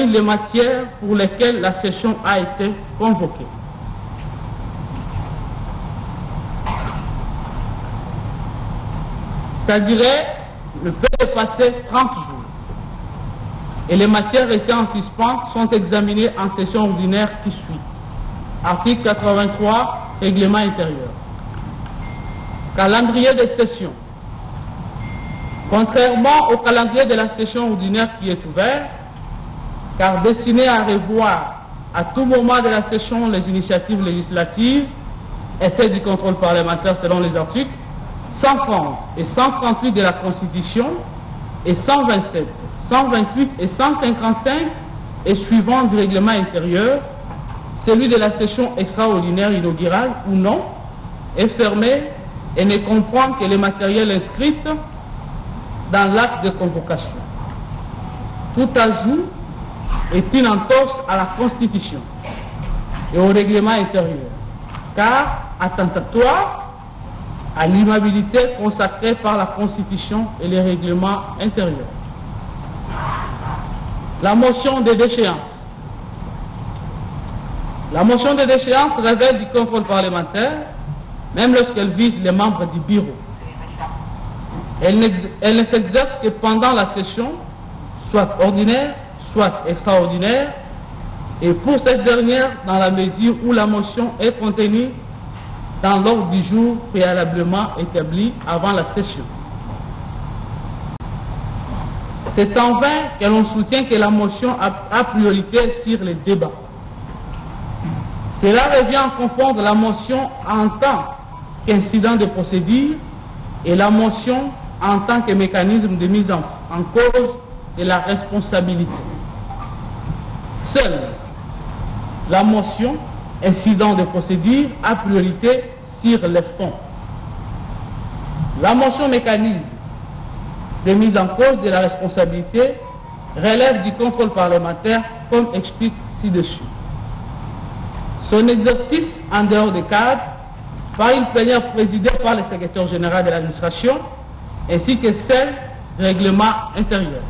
détermine les matières pour lesquelles la session a été convoquée. Ça dirait ne peut dépasser 30 jours. Et les matières restées en suspens sont examinées en session ordinaire qui suit. Article 83, règlement intérieur. Calendrier de session. Contrairement au calendrier de la session ordinaire qui est ouvert, car destiné à revoir à tout moment de la session les initiatives législatives et celles du contrôle parlementaire selon les articles 130 et 138 de la Constitution et 127, 128 et 155 et suivant du règlement intérieur, celui de la session extraordinaire inaugurale ou non, est fermé et ne comprend que les matériels inscrits dans l'acte de convocation. Tout ajout est une entorse à la Constitution et au règlement intérieur, car attentatoire à l'immobilité consacrée par la Constitution et les règlements intérieurs. La motion de déchéance. La motion de déchéance révèle du contrôle parlementaire, même lorsqu'elle vise les membres du bureau. Elle ne s'exerce que pendant la session, soit ordinaire, soit extraordinaire, et pour cette dernière, dans la mesure où la motion est contenue dans l'ordre du jour préalablement établi avant la session. C'est en vain que l'on soutient que la motion a priorité sur les débats. Cela revient à confondre la motion en tant qu'incident de procédure et la motion en tant que mécanisme de mise en cause de la responsabilité. Seule la motion incident de procédure a priorité sur les fonds. La motion mécanisme de mise en cause de la responsabilité relève du contrôle parlementaire comme explique ci-dessus. Son exercice en dehors des cadres par une plénière présidée par le secrétaire général de l'administration ainsi que celle du règlement intérieur.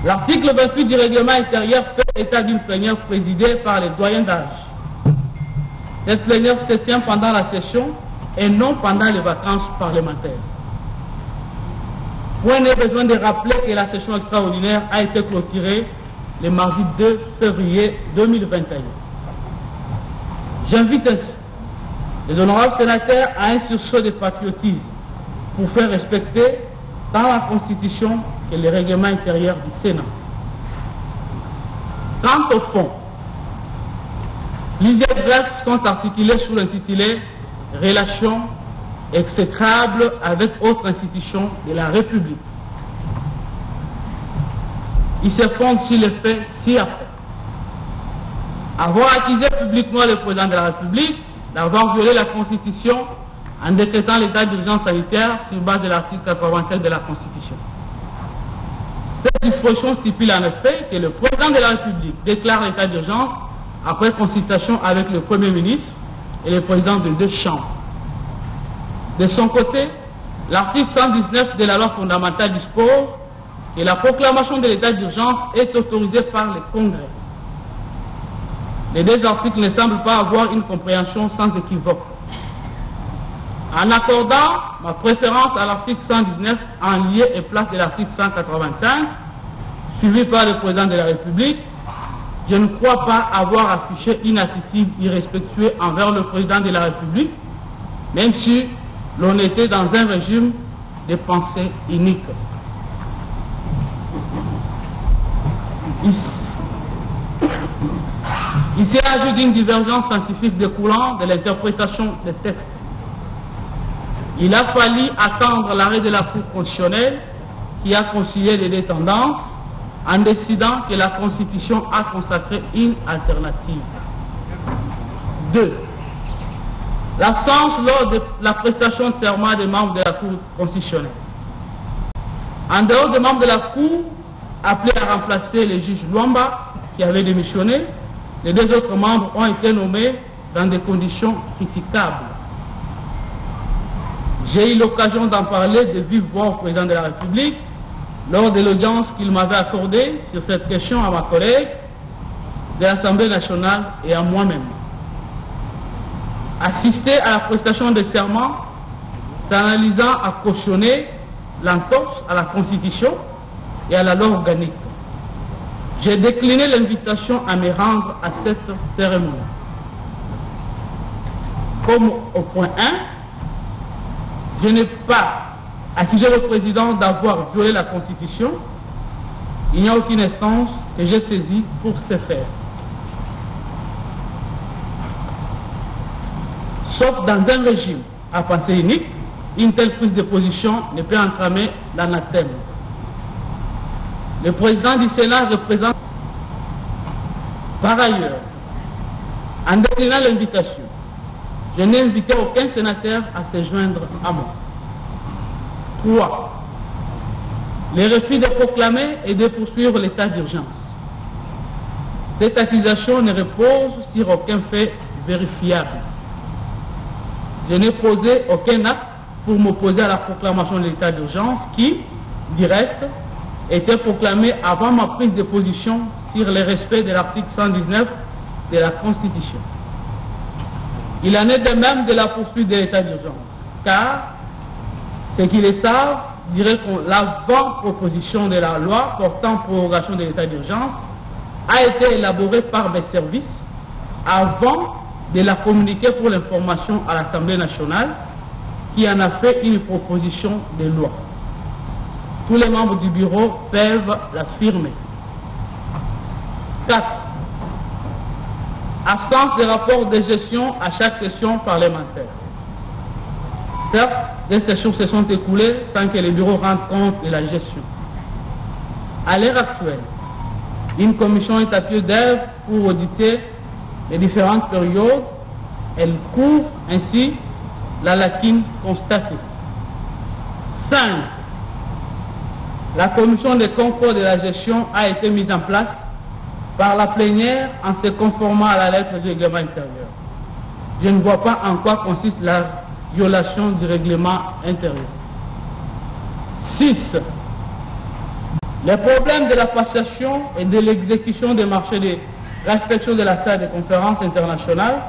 L'article 28 du règlement intérieur fait état d'une plénière présidée par les doyens d'âge. Cette plénière se tient pendant la session et non pendant les vacances parlementaires. Point n'est besoin de rappeler que la session extraordinaire a été clôturée le mardi 2 février 2021. J'invite ainsi les honorables sénateurs à un sursaut de patriotisme pour faire respecter tant la Constitution que les règlements intérieurs du Sénat. Quant au fond, plusieurs greffes sont articulées sous l'intitulé « Relations exécrables avec autres institutions de la République ». Ils se fondent sur les faits ci-après. Avoir accusé publiquement le président de la République d'avoir violé la Constitution en décrétant l'état d'urgence sanitaire sur base de l'article 87 de la Constitution. Cette disposition stipule en effet que le président de la République déclare l'état d'urgence après consultation avec le Premier ministre et le président des deux chambres. De son côté, l'article 119 de la loi fondamentale dispose que la proclamation de l'état d'urgence est autorisée par le Congrès. Les deux articles ne semblent pas avoir une compréhension sans équivoque. En accordant ma préférence à l'article 119 en lieu et place de l'article 185, suivi par le président de la République, je ne crois pas avoir affiché une attitude irrespectueuse envers le président de la République, même si l'on était dans un régime de pensée unique. Il s'agit d'une divergence scientifique découlant de l'interprétation des textes. Il a fallu attendre l'arrêt de la Cour constitutionnelle qui a concilié les deux tendances en décidant que la Constitution a consacré une alternative. 2. L'absence lors de la prestation de serment des membres de la Cour constitutionnelle. En dehors des membres de la Cour, appelés à remplacer le juge Luamba, qui avait démissionné, les deux autres membres ont été nommés dans des conditions critiquables. J'ai eu l'occasion d'en parler de vive voix au président de la République lors de l'audience qu'il m'avait accordée sur cette question à ma collègue de l'Assemblée nationale et à moi-même. Assister à la prestation de serment s'analysant à cautionner l'entorse à la Constitution et à la loi organique. J'ai décliné l'invitation à me rendre à cette cérémonie. Comme au point 1, je n'ai pas accusé le président d'avoir violé la Constitution. Il n'y a aucune instance que j'ai saisie pour ce faire. Sauf dans un régime à pensée unique, une telle prise de position ne peut entamer l'anathème. Le président du Sénat représente par ailleurs, en déclinant l'invitation, je n'ai invité aucun sénateur à se joindre à moi. 3. Le refus de proclamer et de poursuivre l'état d'urgence. Cette accusation ne repose sur aucun fait vérifiable. Je n'ai posé aucun acte pour m'opposer à la proclamation de l'état d'urgence qui, du reste, était proclamée avant ma prise de position sur le respect de l'article 119 de la Constitution. Il en est de même de la poursuite de l'état d'urgence, car ceux qui le savent diraient que l'avant-proposition de la loi portant prorogation de l'état d'urgence a été élaborée par mes services avant de la communiquer pour l'information à l'Assemblée nationale qui en a fait une proposition de loi. Tous les membres du bureau peuvent l'affirmer. 4. Absence de rapport de gestion à chaque session parlementaire. Certes, des sessions se sont écoulées sans que le bureau rende compte de la gestion. À l'heure actuelle, une commission est à pied d'œuvre pour auditer les différentes périodes. Elle couvre ainsi la lacune constatée. 5. La commission de contrôle de la gestion a été mise en place par la plénière en se conformant à la lettre du règlement intérieur. Je ne vois pas en quoi consiste la violation du règlement intérieur. 6. Les problèmes de la passation et de l'exécution des marchés de l'inspection de la salle de conférence internationale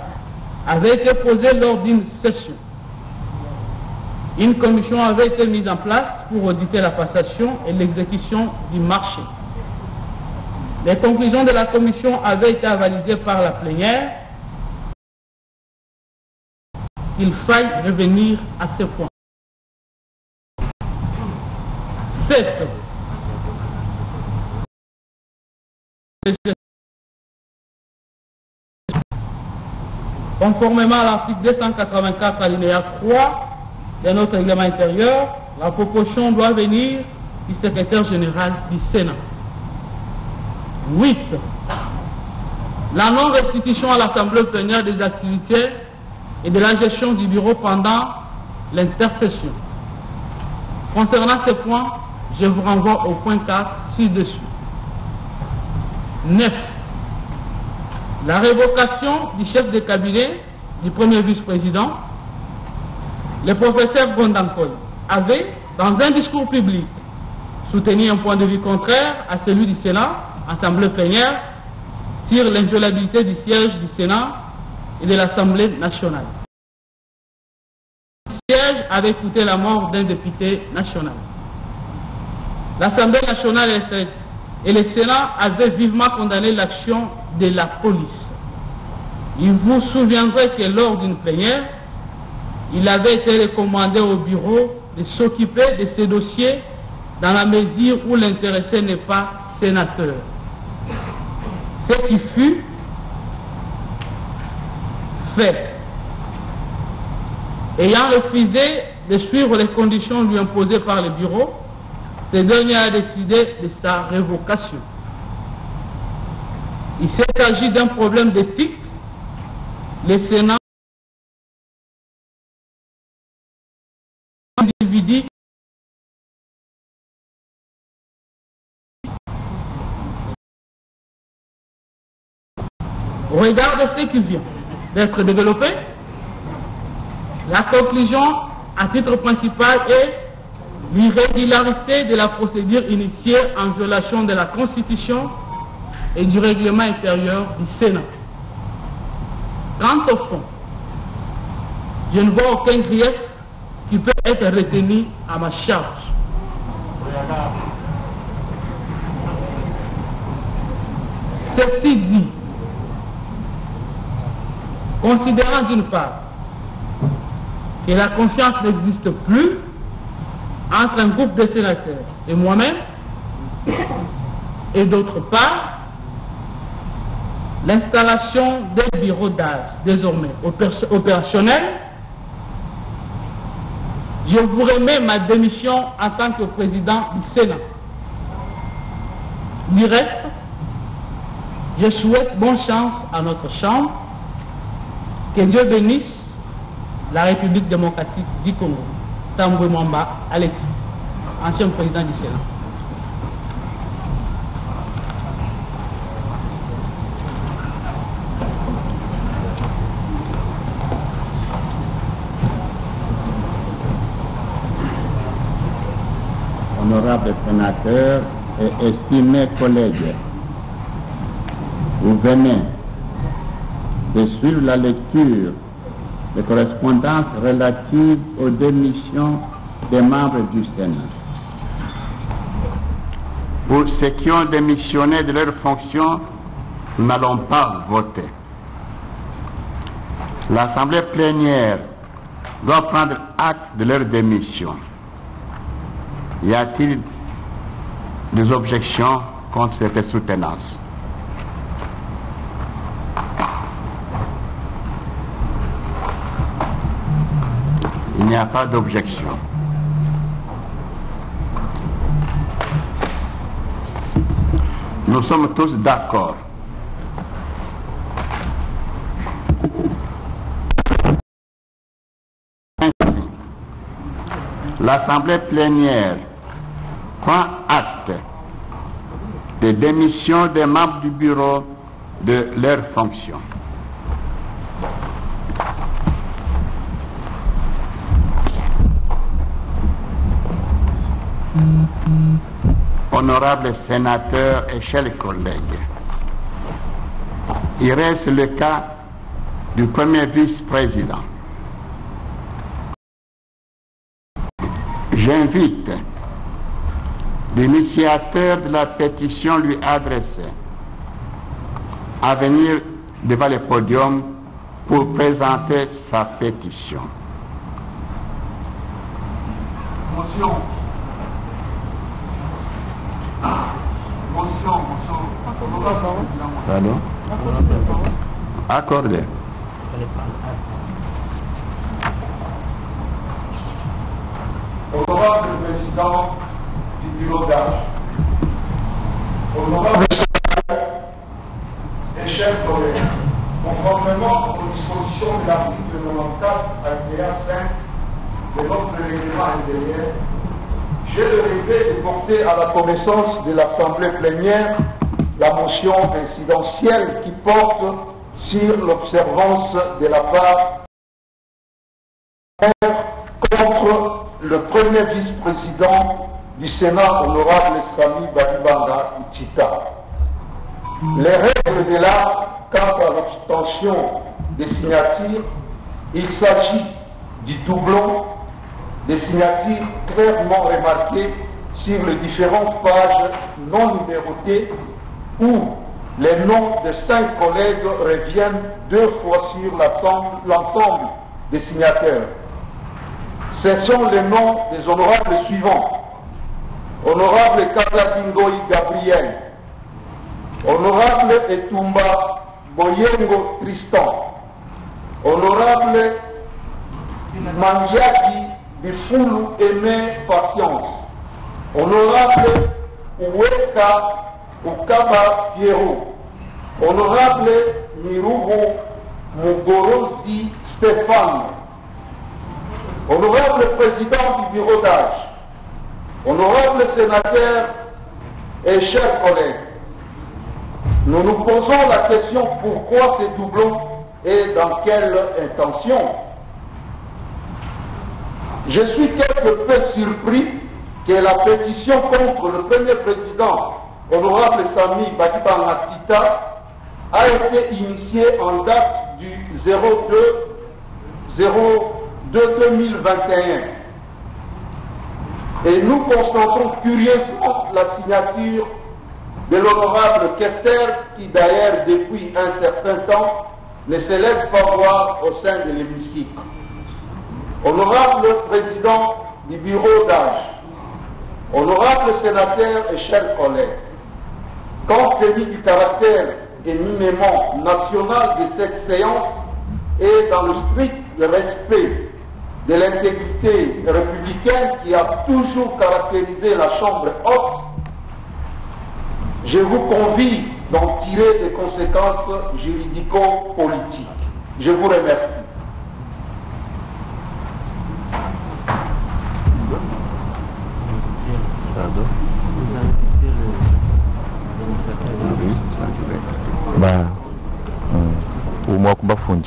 avaient été posés lors d'une session. Une commission avait été mise en place pour auditer la passation et l'exécution du marché. Les conclusions de la commission avaient été avalisées par la plénière. Il faille revenir à ce point. 7. Conformément à l'article 284 alinéa 3 de notre règlement intérieur, la proposition doit venir du secrétaire général du Sénat. 8. La non-restitution à l'Assemblée plénière des activités et de la gestion du bureau pendant l'intercession. Concernant ce point, je vous renvoie au point 4 ci-dessus. 9. La révocation du chef de cabinet du premier vice-président, le professeur Gondankoy, avait, dans un discours public, soutenu un point de vue contraire à celui du Sénat, Assemblée plénière, sur l'inviolabilité du siège du Sénat et de l'Assemblée nationale. Le siège avait coûté la mort d'un député national. L'Assemblée nationale et le Sénat avaient vivement condamné l'action de la police. Il vous souviendrez que lors d'une plénière, il avait été recommandé au bureau de s'occuper de ces dossiers dans la mesure où l'intéressé n'est pas sénateur. Ce qui fut fait. Ayant refusé de suivre les conditions lui imposées par le bureau, ce dernier a décidé de sa révocation. Il s'est agi d'un problème d'éthique. Le Sénat individu au regard de ce qui vient d'être développé, la conclusion à titre principal est l'irrégularité de la procédure initiée en violation de la Constitution et du règlement intérieur du Sénat. Quant au fond, je ne vois aucun grief qui peut être retenu à ma charge. Ceci dit, considérant d'une part que la confiance n'existe plus entre un groupe de sénateurs et moi-même, et d'autre part, l'installation des bureaux d'âge désormais opérationnels, je vous remets ma démission en tant que président du Sénat. Du reste, je souhaite bonne chance à notre Chambre. Que Dieu bénisse la République démocratique du Congo. Tamboué Mwamba Alexis, ancien président du Sénat. Honorables sénateurs et estimés collègues, vous venez de suivre la lecture des correspondances relatives aux démissions des membres du Sénat. Pour ceux qui ont démissionné de leurs fonctions, nous n'allons pas voter. L'Assemblée plénière doit prendre acte de leur démission. Y a-t-il des objections contre cette soutenance? Il n'y a pas d'objection. Nous sommes tous d'accord. Ainsi, l'Assemblée plénière prend acte des démissions des membres du bureau de leurs fonctions. Honorables sénateurs et chers collègues, il reste le cas du premier vice-président. J'invite l'initiateur de la pétition lui adressée à venir devant le podium pour présenter sa pétition. Motion. Pardon? Accordé. Honorable président du bureau d'âge, honorable et chers collègues, conformément aux dispositions de l'article 94 alinéa 5 de notre règlement intérieur, j'ai le regret de porter à la connaissance de l'Assemblée plénière la motion incidentielle qui porte sur l'observance de la part contre le premier vice-président du Sénat, honorable Sami Badibanga Ichita. Les règles de l'art quant à l'obtention des signatures, il s'agit du doublon des signatures clairement remarquées sur les différentes pages non numérotées où les noms de 5 collègues reviennent 2 fois sur l'ensemble des signataires. Ce sont les noms des honorables suivants. Honorable Katakingoï Gabriel, honorable Etumba Boyengo Tristan, honorable Mandiaki Bifulu Aimé Patience, honorable Oueka Ukaba Pierrot, honorable Mirugo Mugorozi Stéphane, honorable président du bureau d'âge, honorable sénateur et chers collègues, nous nous posons la question pourquoi ces doublons et dans quelle intention. Je suis quelque peu surpris que la pétition contre le premier président, honorable Sami Bakiba Ngakita, a été initiée en date du 02/2021. Et nous constatons curieusement la signature de l'honorable Kester, qui d'ailleurs depuis un certain temps ne se laisse pas voir au sein de l'hémicycle. Honorable président du bureau d'âge, honorable sénateur et chers collègues, compte tenu du caractère éminemment national de cette séance et dans le strict respect de l'intégrité républicaine qui a toujours caractérisé la Chambre haute, je vous convie d'en tirer des conséquences juridico-politiques. Je vous remercie.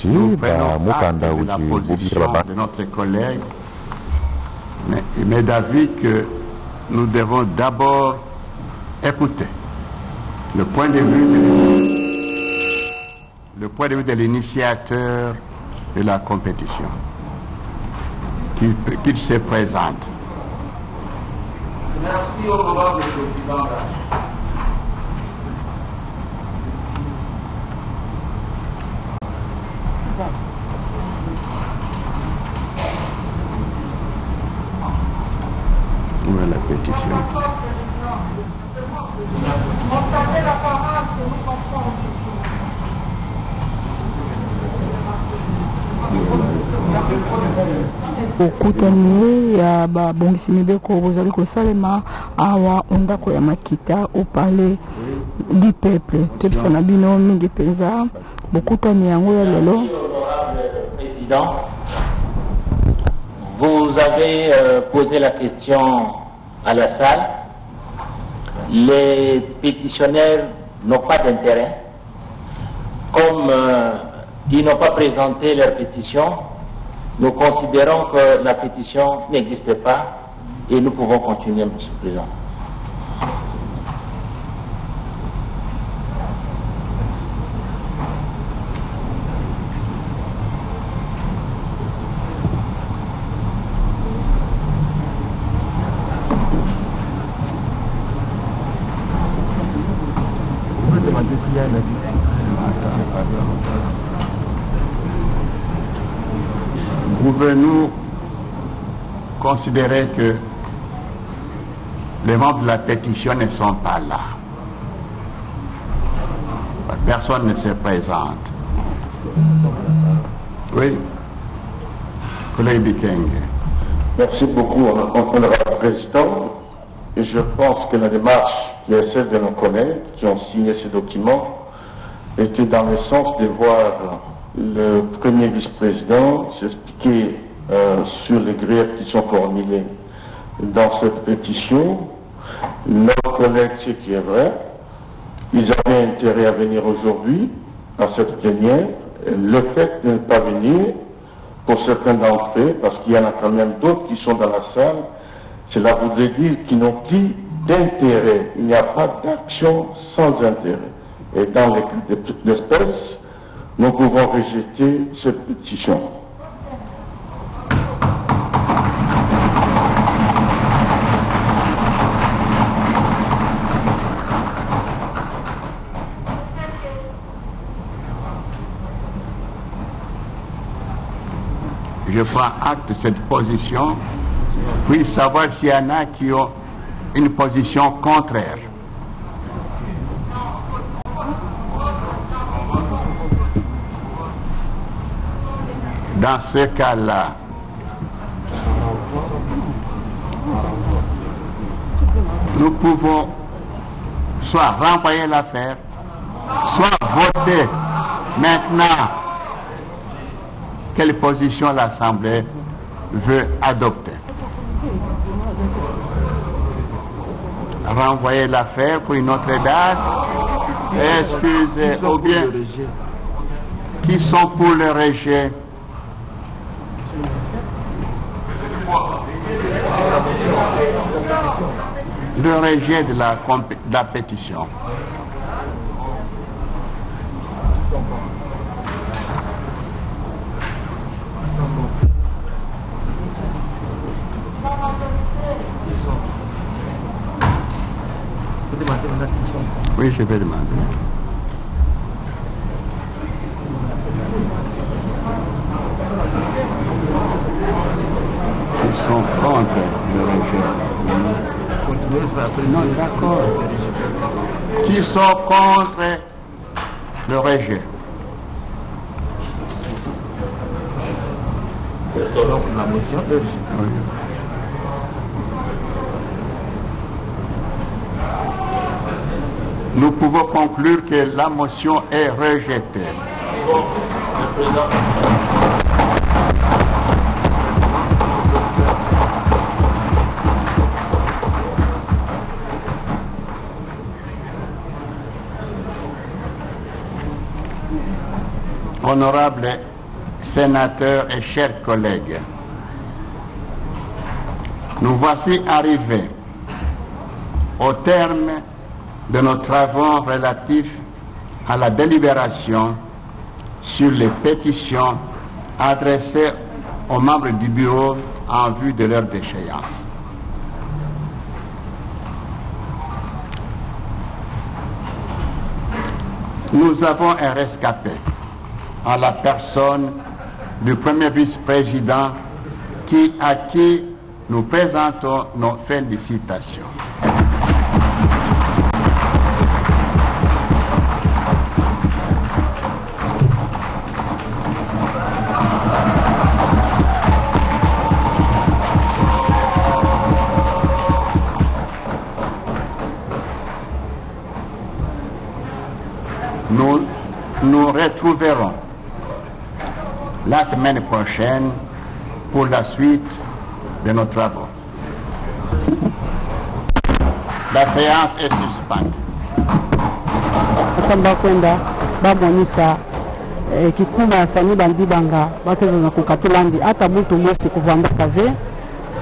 Nous prenons acte de la position de notre collègue, mais d'avis que nous devons d'abord écouter le point de vue de l'initiateur de la compétition, qu'il se présente. Merci, honorable président. Où est la pétition? okutani ya babongisi mibeko bozali kosalema awa ondako ya makita au palais du peuple tepesa na bino mingi penza bokutani yango ya lelo. Président, vous avez posé la question à la salle. Les pétitionnaires n'ont pas d'intérêt. Comme ils n'ont pas présenté leur pétition, nous considérons que la pétition n'existe pas et nous pouvons continuer, M. le Président. Pouvons-nous considérer que les membres de la pétition ne sont pas là? Personne ne se présente. Oui, collègue Bikeng. Merci beaucoup, honorable président. Et je pense que la démarche qui est celle de nos collègues qui ont signé ce document était dans le sens de voir le premier vice-président s'expliquer sur les griefs qui sont formulés dans cette pétition. Nos collègues, ce qui est vrai, ils avaient intérêt à venir aujourd'hui à cette plénière. Le fait de ne pas venir, pour certains d'entre eux, parce qu'il y en a quand même d'autres qui sont dans la salle, cela voudrait dire qu'ils n'ont plus d'intérêt. Il n'y a pas d'action sans intérêt. Et dans l'espèce, nous pouvons rejeter cette pétition. Je prends acte de cette position, puis savoir s'il y en a qui ont une position contraire. Dans ce cas-là, nous pouvons soit renvoyer l'affaire, soit voter maintenant quelle position l'Assemblée veut adopter. Renvoyer l'affaire pour une autre date, excusez, ou bien qui sont pour le rejet? Le rejet de la pétition. Oui, je vais demander. Ils sont contre le rejet. Non, d'accord. Qui sont contre le rejet? La motion est rejetée. Oui. Nous pouvons conclure que la motion est rejetée. Honorables sénateurs et chers collègues, nous voici arrivés au terme de nos travaux relatifs à la délibération sur les pétitions adressées aux membres du bureau en vue de leur déchéance. Nous avons un rescapé en la personne du premier vice-président à qui nous présentons nos félicitations. Nous nous retrouverons la semaine prochaine pour la suite de nos travaux. La séance est suspendue. Asamba kwenda bamwanisa kikuma Sami Badibanga bateza kukatulandi hata mtu mwesi kuvanda kave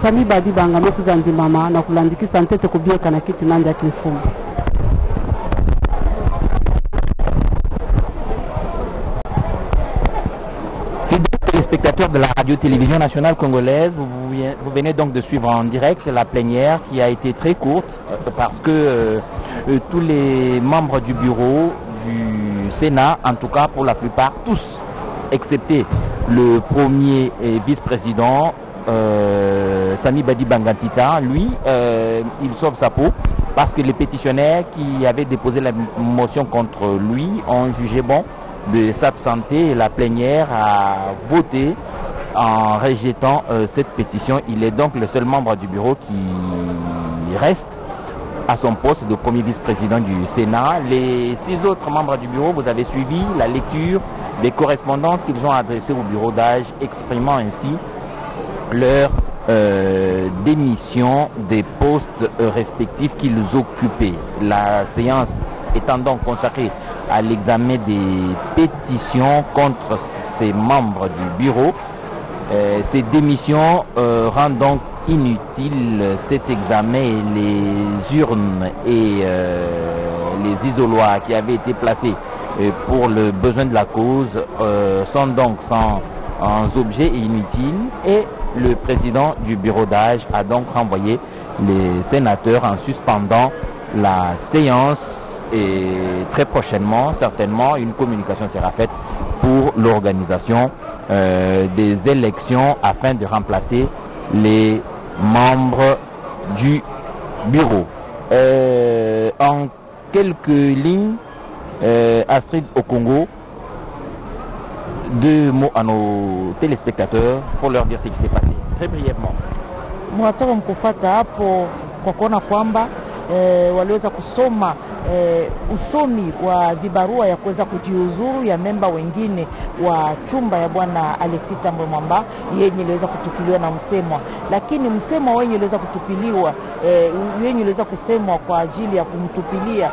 Sami Badibanga mekuzandi mama na kulandikisa ntete kubieka na kiti nandi ya kimfumo. Spectateurs de la radio-télévision nationale congolaise, vous venez donc de suivre en direct la plénière qui a été très courte parce que tous les membres du bureau du Sénat, en tout cas pour la plupart, tous, excepté le premier vice-président, Sami Badibanga Ntita, lui, il sauve sa peau parce que les pétitionnaires qui avaient déposé la motion contre lui ont jugé bon de s'absenter et la plénière a voté en rejetant cette pétition. Il est donc le seul membre du bureau qui reste à son poste de premier vice-président du Sénat. Les 6 autres membres du bureau, vous avez suivi la lecture des correspondances qu'ils ont adressées au bureau d'âge, exprimant ainsi leur démission des postes respectifs qu'ils occupaient. La séance étant donc consacrée à l'examen des pétitions contre ces membres du bureau. Ces démissions rendent donc inutile cet examen et les urnes et les isoloirs qui avaient été placés pour le besoin de la cause sont donc sans objet et inutiles, et le président du bureau d'âge a donc renvoyé les sénateurs en suspendant la séance. Et très prochainement, certainement, une communication sera faite pour l'organisation des élections afin de remplacer les membres du bureau. En quelques lignes, Astrid Okongo, 2 mots à nos téléspectateurs pour leur dire ce qui s'est passé, très brièvement. Mwatoka mkufata hapo kwa kuona kwamba waliweza kusoma usomi wa vibarua ya kuweza kujiuzuru ya memba wengine wa chumba ya bwana Alexis Tambwe Mwamba yenye iliweza kutupiliwa na msemwa, lakini msemwa wenye iliweza kutupiliwa yenye iliweza kusemwa kwa ajili ya kumtupilia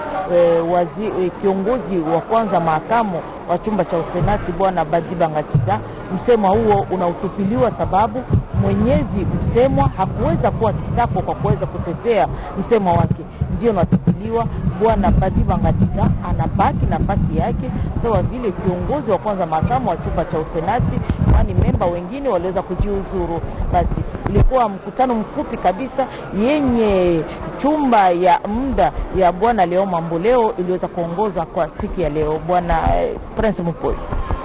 kiongozi wa kwanza mahakamu wa chumba cha usenati Bwana Badiba Ngatika, msemo huo unautupiliwa sababu mwenyezi msemwa hakuweza kuwa kitako kwa kuweza kutetea msemo wake, ndio unatupiliwa. Bwana Badiba Ngatika anabaki nafasi yake sawa vile kiongozi wa kwanza mahakamu wa chumba cha usenati, kwani memba wengine waliweza kujiuzuru. Basi ilikuwa mkutano mfupi kabisa yenye chumba ya muda ya Bwana Leo Mamboleo iliweza kuongozwa kwa siku ya leo. Bwana Prince Mupoi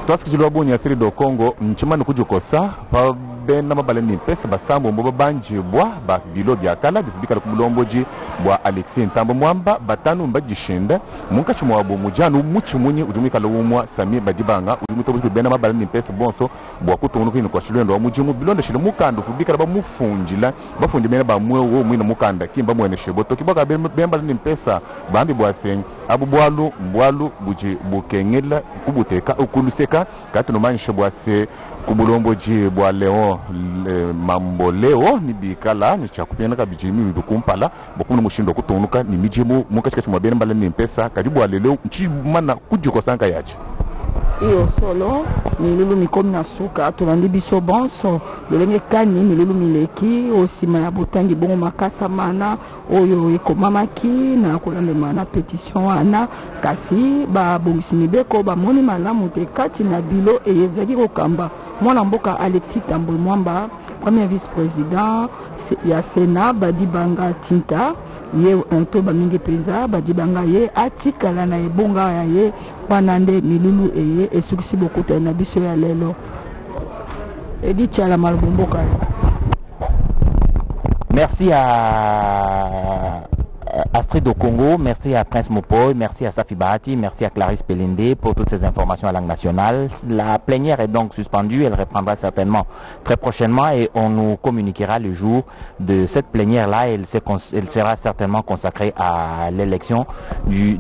twasikijilwa bunya siri do Kongo mchimani kujukosa pa bena mabaleni pesa basambo mboba banji bwa ba bilo bya kala bifubika ku bulomboji bwa Alexis Ntambo Mwamba batanu mbajishinda munkachi mwabo mujanu muchimunyi ujumika lawumwa Sami Badibanga ujumito bwa bena mabaleni pesa bonso bwa kutonuka ino kwa shilwendo wa mujimu bilonda shile mukanda kubika ba mufunjila bafundi mena ba mwe wo mwina mukanda kimba mwene sheboto kibaka bemba ni pesa bambi bwa sen abu bwalu mbwalu buji bukengela kubuteka ukuluseka katuno manisho bwa se kubulomboji bwa Leo Mamboleo ni bikala ni chakupena kabijimi bidukumpala bokuno mushindo kutonuka ni mijimu mukashika chimwabene mbala ni pesa karibu aleleo nchi mana kujiko sanka yaje iyo solo ni lulu mikomi na suka tulandi biso bonso lolenge kani ni lulu mileki osima ya botangi bongo makasa mana oyo ekomamaki na kolande mana petition wana kasi ba bongisi mibeko ba moni malamu te kati na bilo eyezaki kokamba mwana mboka Alexis Ntambo Mwamba premier vice-président ya Sénat Badibanga Tinta ye to bamingi penza Badibanga ye atikala na ebonga ya ye wanande milulu eye esukisi bokuta na biso ya lelo edi chala malbomboka. Merci à Astrid au Congo, merci à Prince Mopoi, merci à Safi Bahati, merci à Clarisse Pelende pour toutes ces informations à langue nationale. La plénière est donc suspendue, elle reprendra certainement très prochainement et on nous communiquera le jour de cette plénière-là. Elle sera certainement consacrée à l'élection du